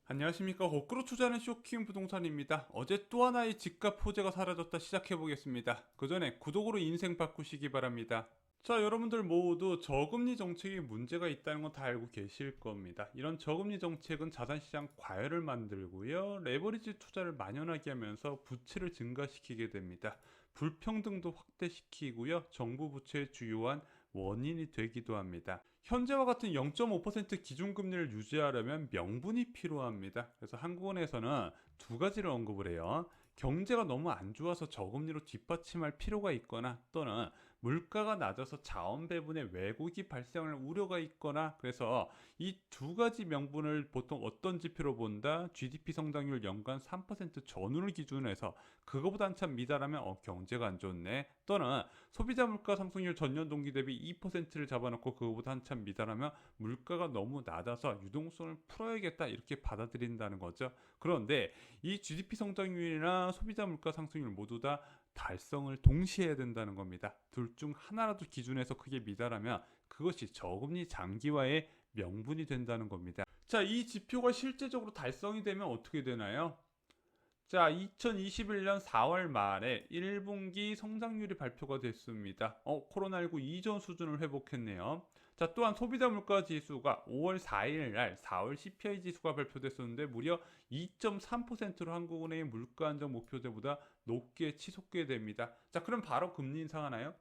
안녕하십니까. 거꾸로 투자하는 쇼킹 부동산입니다. 어제 또 하나의 집값 호재가 사라졌다 시작해보겠습니다. 그 전에 구독으로 인생 바꾸시기 바랍니다. 자, 여러분들 모두 저금리 정책에 문제가 있다는 건 다 알고 계실 겁니다. 이런 저금리 정책은 자산시장 과열을 만들고요, 레버리지 투자를 만연하게 하면서 부채를 증가시키게 됩니다. 불평등도 확대시키고요, 정부 부채의 주요한 원인이 되기도 합니다. 현재와 같은 0.5% 기준금리를 유지하려면 명분이 필요합니다. 그래서 한국은행에서는 두 가지를 언급을 해요. 경제가 너무 안 좋아서 저금리로 뒷받침할 필요가 있거나, 또는 물가가 낮아서 자원 배분에 왜곡이 발생할 우려가 있거나, 그래서 이 두 가지 명분을 보통 어떤 지표로 본다? GDP 성장률 연간 3% 전후를 기준으로 해서 그거보다 한참 미달하면 경제가 안 좋네, 또는 소비자 물가 상승률 전년 동기 대비 2%를 잡아놓고 그거보다 한참 미달하면 물가가 너무 낮아서 유동성을 풀어야겠다, 이렇게 받아들인다는 거죠. 그런데 이 GDP 성장률이나 소비자 물가 상승률 모두 다 달성을 동시에 해야 된다는 겁니다. 둘 중 하나라도 기준에서 크게 미달하면 그것이 저금리 장기화의 명분이 된다는 겁니다. 자, 이 지표가 실제적으로 달성이 되면 어떻게 되나요? 자, 2021년 4월 말에 1분기 성장률이 발표가 됐습니다. 코로나19 이전 수준을 회복했네요. 자, 또한 소비자 물가 지수가 5월 4일 날 4월 CPI 지수가 발표됐었는데 무려 2.3%로 한국은행의 물가 안정 목표대보다 높게 치솟게 됩니다. 자, 그럼 바로 금리 인상하나요?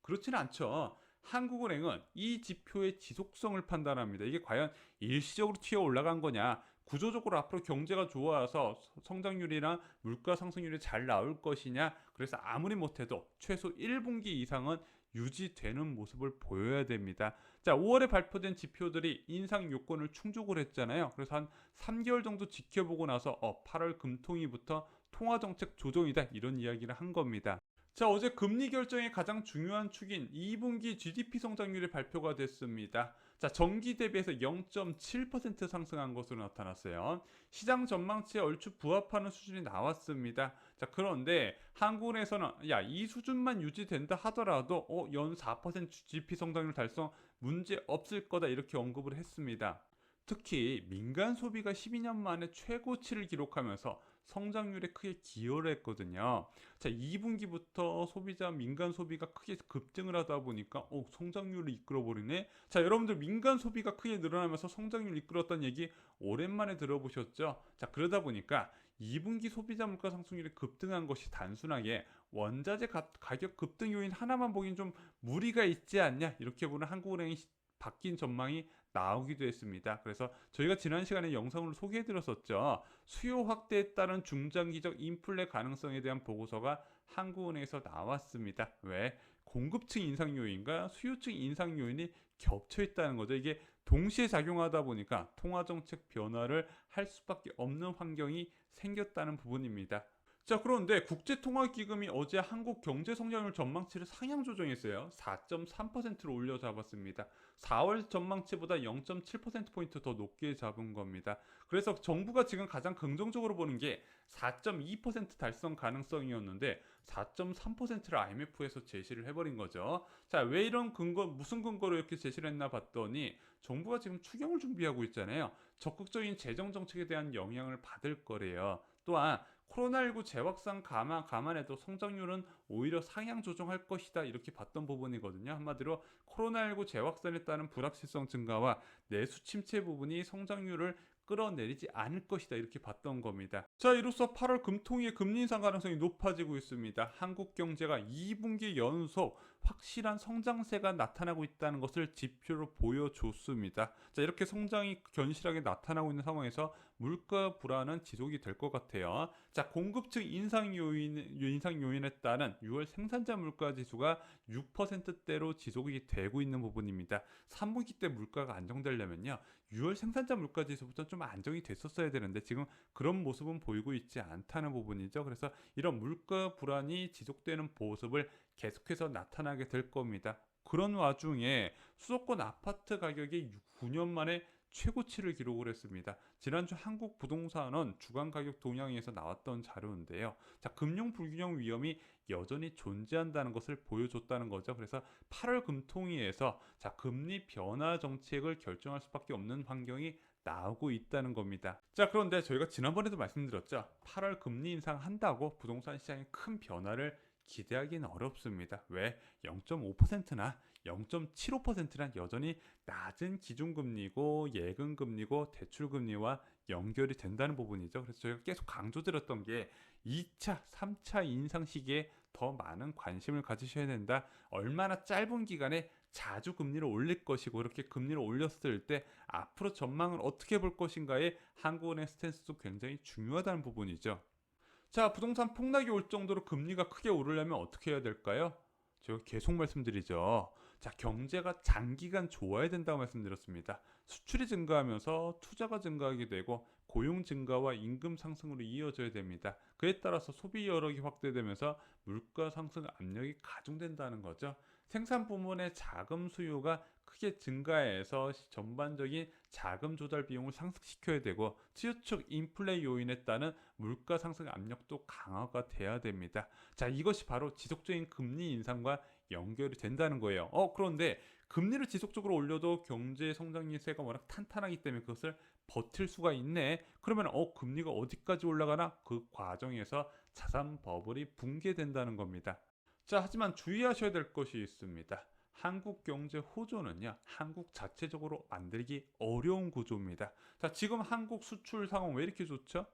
그렇지는 않죠. 한국은행은 이 지표의 지속성을 판단합니다. 이게 과연 일시적으로 튀어 올라간 거냐, 구조적으로 앞으로 경제가 좋아서 성장률이나 물가 상승률이 잘 나올 것이냐, 그래서 아무리 못해도 최소 1분기 이상은 유지되는 모습을 보여야 됩니다. 자, 5월에 발표된 지표들이 인상 요건을 충족을 했잖아요. 그래서 한 3개월 정도 지켜보고 나서 8월 금통위부터 통화정책 조정이다, 이런 이야기를 한 겁니다. 자, 어제 금리 결정의 가장 중요한 축인 2분기 GDP 성장률이 발표가 됐습니다. 자, 전기 대비해서 0.7% 상승한 것으로 나타났어요. 시장 전망치에 얼추 부합하는 수준이 나왔습니다. 자, 그런데 한국은행에서는 이 수준만 유지된다 하더라도 연 4% GDP 성장률 달성 문제 없을 거다, 이렇게 언급을 했습니다. 특히 민간 소비가 12년 만에 최고치를 기록하면서 성장률에 크게 기여를 했거든요. 자, 2분기부터 소비자 민간 소비가 크게 급증을 하다 보니까 성장률을 이끌어 버리네. 자, 여러분들 민간 소비가 크게 늘어나면서 성장률을 이끌었다는 얘기 오랜만에 들어보셨죠? 자, 그러다 보니까 2분기 소비자 물가 상승률이 급등한 것이 단순하게 원자재 가격 급등 요인 하나만 보기엔 좀 무리가 있지 않냐, 이렇게 보는 한국은행이 바뀐 전망이 나오기도 했습니다. 그래서 저희가 지난 시간에 영상으로 소개해 드렸었죠. 수요 확대에 따른 중장기적 인플레 가능성에 대한 보고서가 한국은행에서 나왔습니다. 왜? 공급층 인상 요인과 수요층 인상 요인이 겹쳐 있다는 거죠. 이게 동시에 작용하다 보니까 통화정책 변화를 할 수밖에 없는 환경이 생겼다는 부분입니다. 자, 그런데 국제통화기금이 어제 한국 경제 성장률 전망치를 상향 조정했어요. 4.3%로 올려 잡았습니다. 4월 전망치보다 0.7%포인트 더 높게 잡은 겁니다. 그래서 정부가 지금 가장 긍정적으로 보는 게 4.2% 달성 가능성이었는데 4.3%를 IMF에서 제시를 해버린 거죠. 자, 왜 이런 근거, 무슨 근거로 이렇게 제시를 했나 봤더니 정부가 지금 추경을 준비하고 있잖아요. 적극적인 재정 정책에 대한 영향을 받을 거래요. 또한 코로나19 재확산 감안해도 성장률은 오히려 상향 조정할 것이다, 이렇게 봤던 부분이거든요. 한마디로 코로나19 재확산에 따른 불확실성 증가와 내수 침체 부분이 성장률을 끌어내리지 않을 것이다, 이렇게 봤던 겁니다. 자, 이로써 8월 금통위의 금리 인상 가능성이 높아지고 있습니다. 한국 경제가 2분기 연속 확실한 성장세가 나타나고 있다는 것을 지표로 보여줬습니다. 자, 이렇게 성장이 견실하게 나타나고 있는 상황에서 물가 불안은 지속이 될 것 같아요. 자, 공급층 인상 요인에 따른 6월 생산자 물가 지수가 6%대로 지속이 되고 있는 부분입니다. 3분기 때 물가가 안정되려면요, 6월 생산자 물가 지수부터 좀 안정이 됐었어야 되는데 지금 그런 모습은 보이고 있지 않다는 부분이죠. 그래서 이런 물가 불안이 지속되는 모습을 계속해서 나타나게 될 겁니다. 그런 와중에 수도권 아파트 가격이 9년 만에 최고치를 기록을 했습니다. 지난주 한국부동산원 주간가격 동향에서 나왔던 자료인데요. 자, 금융 불균형 위험이 여전히 존재한다는 것을 보여줬다는 거죠. 그래서 8월 금통위에서 자, 금리 변화 정책을 결정할 수밖에 없는 환경이 나오고 있다는 겁니다. 자, 그런데 저희가 지난번에도 말씀드렸죠. 8월 금리 인상한다고 부동산 시장에 큰 변화를 기대하기는 어렵습니다. 왜? 0.5%나 0.75%란 여전히 낮은 기준금리고 예금금리고 대출금리와 연결이 된다는 부분이죠. 그래서 저희가 계속 강조드렸던 게 2차, 3차 인상 시기에 더 많은 관심을 가지셔야 된다. 얼마나 짧은 기간에 자주 금리를 올릴 것이고 이렇게 금리를 올렸을 때 앞으로 전망을 어떻게 볼 것인가에 한국은행 스탠스도 굉장히 중요하다는 부분이죠. 자, 부동산 폭락이 올 정도로 금리가 크게 오르려면 어떻게 해야 될까요? 제가 계속 말씀드리죠. 자, 경제가 장기간 좋아야 된다고 말씀드렸습니다. 수출이 증가하면서 투자가 증가하게 되고 고용 증가와 임금 상승으로 이어져야 됩니다. 그에 따라서 소비 여력이 확대되면서 물가 상승 압력이 가중된다는 거죠. 생산 부문의 자금 수요가 크게 증가해서 전반적인 자금 조달 비용을 상승시켜야 되고 수요 측 인플레 요인에 따른 물가 상승 압력도 강화가 돼야 됩니다. 자, 이것이 바로 지속적인 금리 인상과 연결이 된다는 거예요. 그런데 금리를 지속적으로 올려도 경제 성장 기세가 워낙 탄탄하기 때문에 그것을 버틸 수가 있네. 그러면 금리가 어디까지 올라가나? 그 과정에서 자산 버블이 붕괴된다는 겁니다. 자, 하지만 주의하셔야 될 것이 있습니다. 한국 경제 호조는요, 한국 자체적으로 만들기 어려운 구조입니다. 자, 지금 한국 수출 상황 왜 이렇게 좋죠?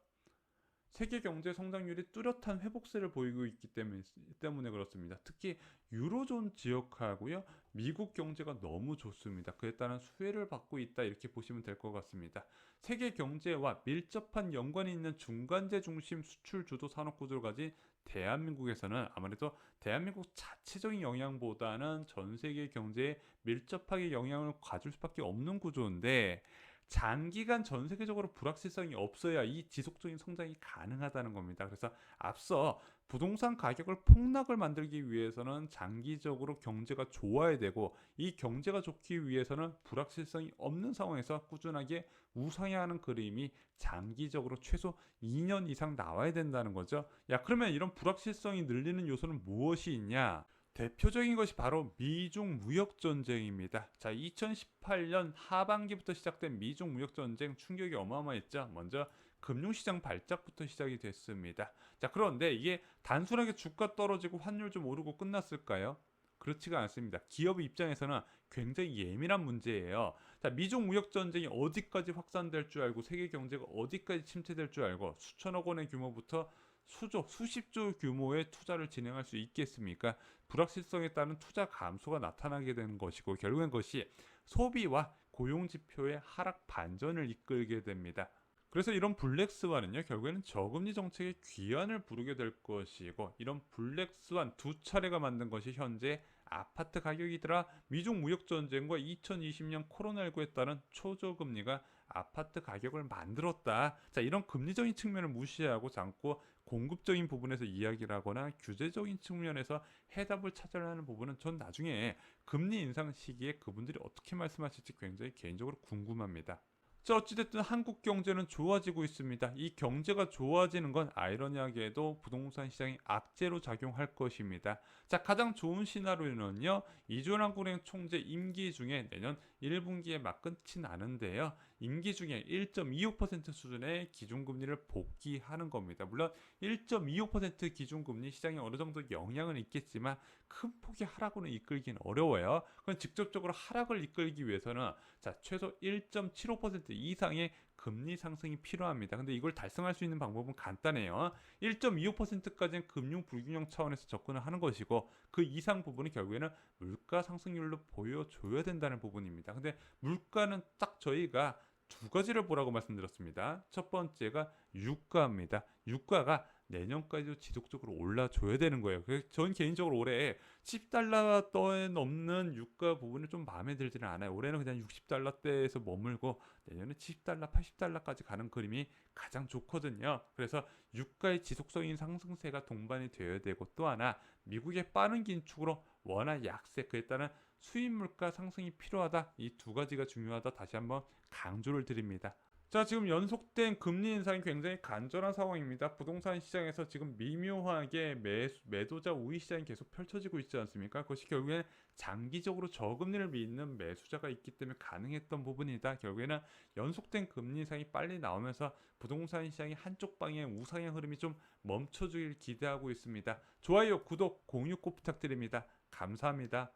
세계 경제 성장률이 뚜렷한 회복세를 보이고 있기 때문에 그렇습니다. 특히 유로존 지역하고요, 미국 경제가 너무 좋습니다. 그에 따른 수혜를 받고 있다 이렇게 보시면 될 것 같습니다. 세계 경제와 밀접한 연관이 있는 중간재 중심 수출 주도 산업 구조를 가진 대한민국에서는 아무래도 대한민국 자체적인 영향보다는 전 세계 경제에 밀접하게 영향을 가질 수밖에 없는 구조인데 장기간 전 세계적으로 불확실성이 없어야 이 지속적인 성장이 가능하다는 겁니다. 그래서 앞서 부동산 가격을 폭락을 만들기 위해서는 장기적으로 경제가 좋아야 되고 이 경제가 좋기 위해서는 불확실성이 없는 상황에서 꾸준하게 우상향하는 그림이 장기적으로 최소 2년 이상 나와야 된다는 거죠. 야, 그러면 이런 불확실성이 늘리는 요소는 무엇이 있냐? 대표적인 것이 바로 미중 무역 전쟁입니다. 자, 2018년 하반기부터 시작된 미중 무역 전쟁 충격이 어마어마했죠. 먼저 금융시장 발작부터 시작이 됐습니다. 자, 그런데 이게 단순하게 주가 떨어지고 환율 좀 오르고 끝났을까요? 그렇지가 않습니다. 기업 입장에서는 굉장히 예민한 문제예요. 자, 미중 무역 전쟁이 어디까지 확산될 줄 알고 세계 경제가 어디까지 침체될 줄 알고 수천억 원의 규모부터 수십조 규모의 투자를 진행할 수 있겠습니까? 불확실성에 따른 투자 감소가 나타나게 되는 것이고 결국엔 그것이 소비와 고용 지표의 하락 반전을 이끌게 됩니다. 그래서 이런 블랙스완은요, 결국에는 저금리 정책의 귀환을 부르게 될 것이고 이런 블랙스완 두 차례가 만든 것이 현재 아파트 가격이더라. 미중 무역 전쟁과 2020년 코로나19에 따른 초저금리가 아파트 가격을 만들었다. 자, 이런 금리적인 측면을 무시하고 않고 공급적인 부분에서 이야기를 하거나 규제적인 측면에서 해답을 찾으려는 부분은 전 나중에 금리 인상 시기에 그분들이 어떻게 말씀하실지 굉장히 개인적으로 궁금합니다. 자, 어찌됐든 한국 경제는 좋아지고 있습니다. 이 경제가 좋아지는 건 아이러니하게도 부동산 시장이 악재로 작용할 것입니다. 자, 가장 좋은 시나리오는요, 이준환은행 총재 임기 중에 내년 1분기에 막 끝이 나는데요. 임기 중에 1.25% 수준의 기준금리를 복귀하는 겁니다. 물론 1.25% 기준금리 시장에 어느 정도 영향은 있겠지만 큰 폭의 하락으로 이끌기는 어려워요. 그건 직접적으로 하락을 이끌기 위해서는 자, 최소 1.75% 이상의 금리 상승이 필요합니다. 근데 이걸 달성할 수 있는 방법은 간단해요. 1.25%까지는 금융 불균형 차원에서 접근을 하는 것이고 그 이상 부분은 결국에는 물가 상승률로 보여줘야 된다는 부분입니다. 근데 물가는 딱 저희가 두 가지를 보라고 말씀드렸습니다. 첫 번째가 유가입니다. 유가가 내년까지도 지속적으로 올라줘야 되는 거예요. 그래서 전 개인적으로 올해 10달러대에 넘는 유가 부분이 좀 마음에 들지는 않아요. 올해는 그냥 60달러대에서 머물고 내년에 70달러, 80달러까지 가는 그림이 가장 좋거든요. 그래서 유가의 지속적인 상승세가 동반이 되어야 되고, 또 하나 미국의 빠른 긴축으로 원화 약세, 그에 따른 수입 물가 상승이 필요하다. 이 두 가지가 중요하다. 다시 한번 강조를 드립니다. 자, 지금 연속된 금리 인상이 굉장히 간절한 상황입니다. 부동산 시장에서 지금 미묘하게 매도자 우위 시장이 계속 펼쳐지고 있지 않습니까? 그것이 결국에는 장기적으로 저금리를 믿는 매수자가 있기 때문에 가능했던 부분이다. 결국에는 연속된 금리 인상이 빨리 나오면서 부동산 시장이 한쪽 방향 우상향 흐름이 좀 멈춰주길 기대하고 있습니다. 좋아요, 구독, 공유 꼭 부탁드립니다. 감사합니다.